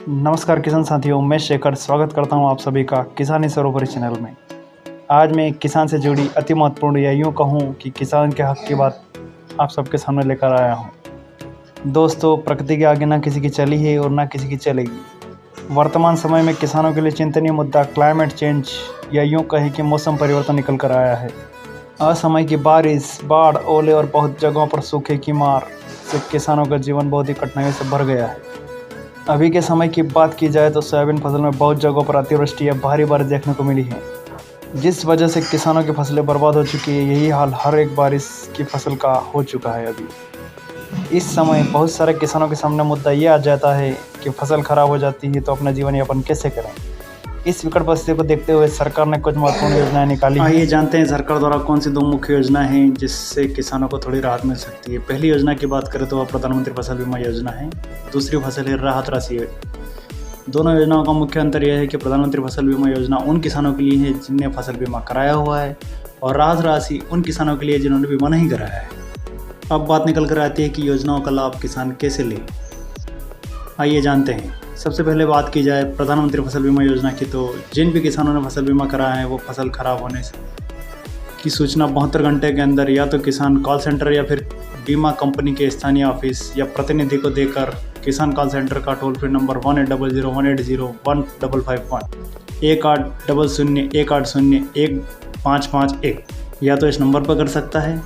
नमस्कार किसान साथियों, मैं शेखर स्वागत करता हूं आप सभी का किसानी सरोवर चैनल में। आज मैं किसान से जुड़ी अति महत्वपूर्ण या यूँ कहूँ कि किसान के हक की बात आप सबके सामने लेकर आया हूं। दोस्तों, प्रकृति के आगे ना किसी की चली है और ना किसी की चलेगी। वर्तमान समय में किसानों के लिए चिंतनीय मुद्दा क्लाइमेट चेंज या यूँ कहें कि मौसम परिवर्तन निकल कर आया है। असमय की बारिश, बाढ़, ओले और बहुत जगहों पर सूखे की मार से किसानों का जीवन बहुत ही कठिनाइयों से भर गया है। अभी के समय की बात की जाए तो सोयाबीन फसल में बहुत जगहों पर अतिवृष्टि या भारी बारिश देखने को मिली है, जिस वजह से किसानों की फसलें बर्बाद हो चुकी है। यही हाल हर एक बारिश की फसल का हो चुका है। अभी इस समय बहुत सारे किसानों के सामने मुद्दा ये आ जाता है कि फसल खराब हो जाती है तो अपना जीवन यापन कैसे करें। इस विकट परिस्थिति को देखते हुए सरकार ने कुछ महत्वपूर्ण योजनाएं निकाली। आइए जानते हैं सरकार द्वारा कौन सी दो मुख्य योजनाएं हैं जिससे किसानों को थोड़ी राहत मिल सकती है। पहली योजना की बात करें तो वह प्रधानमंत्री फसल बीमा योजना है। दूसरी फसल है राहत राशि। दोनों योजनाओं का मुख्य अंतर यह है कि प्रधानमंत्री फसल बीमा योजना उन किसानों के लिए है जिनने फसल बीमा कराया हुआ है, और राहत राशि उन किसानों के लिए जिन्होंने बीमा नहीं कराया है। अब बात निकल कर आती है कि योजनाओं का लाभ किसान कैसे ले। आइए जानते हैं। सबसे पहले बात की जाए प्रधानमंत्री फसल बीमा योजना की, तो जिन भी किसानों ने फसल बीमा कराया है वो फसल खराब होने की सूचना 72 घंटे के अंदर या तो किसान कॉल सेंटर या फिर बीमा कंपनी के स्थानीय ऑफिस या प्रतिनिधि को देकर किसान कॉल सेंटर का टोल फ्री नंबर 1800-180-1551 1800-180-1551 या तो इस नंबर पर कर सकता है,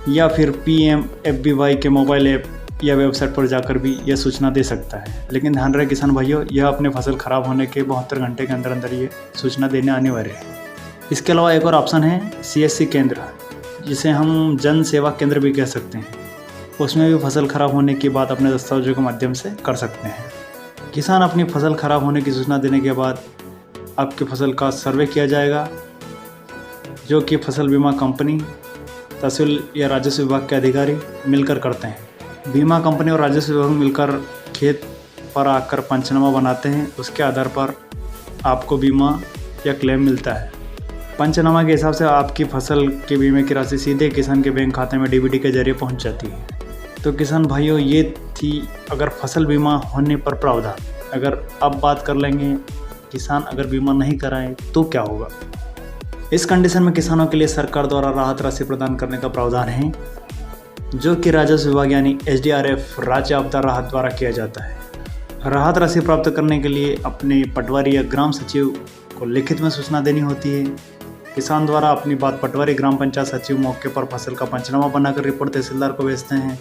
या फिर PMFBY के मोबाइल ऐप या वेबसाइट पर जाकर भी यह सूचना दे सकता है। लेकिन ध्यान रहे किसान भाइयों, यह अपने फसल खराब होने के 72 घंटे के अंदर अंदर ये सूचना देने अनिवार्य है। इसके अलावा एक और ऑप्शन है CSC केंद्र, जिसे हम जन सेवा केंद्र भी कह सकते हैं। उसमें भी फसल खराब होने की बात अपने दस्तावेजों के माध्यम से कर सकते हैं। किसान अपनी फसल खराब होने की सूचना देने के बाद आपकी फसल का सर्वे किया जाएगा, जो कि फसल बीमा कंपनी, तहसील या राजस्व विभाग के अधिकारी मिलकर करते हैं। बीमा कंपनी और राजस्व विभाग मिलकर खेत पर आकर पंचनामा बनाते हैं। उसके आधार पर आपको बीमा या क्लेम मिलता है। पंचनामा के हिसाब से आपकी फसल के बीमे की राशि सीधे किसान के बैंक खाते में DBT के जरिए पहुंच जाती है। तो किसान भाइयों, ये थी अगर फसल बीमा होने पर प्रावधान। अगर अब बात कर लेंगे किसान अगर बीमा नहीं कराए तो क्या होगा। इस कंडीशन में किसानों के लिए सरकार द्वारा राहत राशि प्रदान करने का प्रावधान है, जो कि राजस्व विभाग यानी SDRF राज्य आपदा राहत द्वारा किया जाता है। राहत राशि प्राप्त करने के लिए अपने पटवारी या ग्राम सचिव को लिखित में सूचना देनी होती है। किसान द्वारा अपनी बात पटवारी, ग्राम पंचायत सचिव मौके पर फसल का पंचनामा बनाकर रिपोर्ट तहसीलदार को भेजते हैं।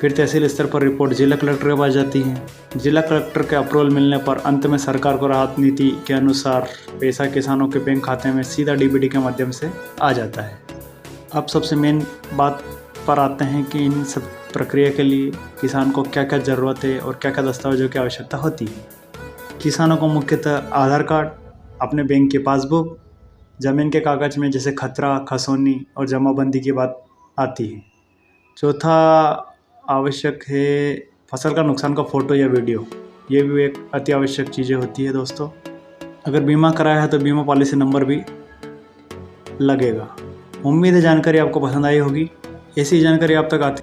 फिर तहसील स्तर पर रिपोर्ट जिला कलेक्टर के पास जाती है। जिला कलेक्टर के अप्रूवल मिलने पर अंत में सरकार को राहत नीति के अनुसार पैसा किसानों के बैंक खाते में सीधा DBT के माध्यम से आ जाता है। अब सबसे मेन बात पर आते हैं कि इन सब प्रक्रिया के लिए किसान को क्या क्या ज़रूरत है और क्या क्या दस्तावेजों की आवश्यकता होती है। किसानों को मुख्यतः आधार कार्ड, अपने बैंक की पासबुक, ज़मीन के कागज़ में जैसे खतरा, खसौनी और जमाबंदी की बात आती है। चौथा आवश्यक है फसल का नुकसान का फ़ोटो या वीडियो। ये भी एक अति आवश्यक चीज़ें होती है दोस्तों। अगर बीमा कराया है तो बीमा पॉलिसी नंबर भी लगेगा। उम्मीद है जानकारी आपको पसंद आई होगी। ऐसी जानकारी आप तक आती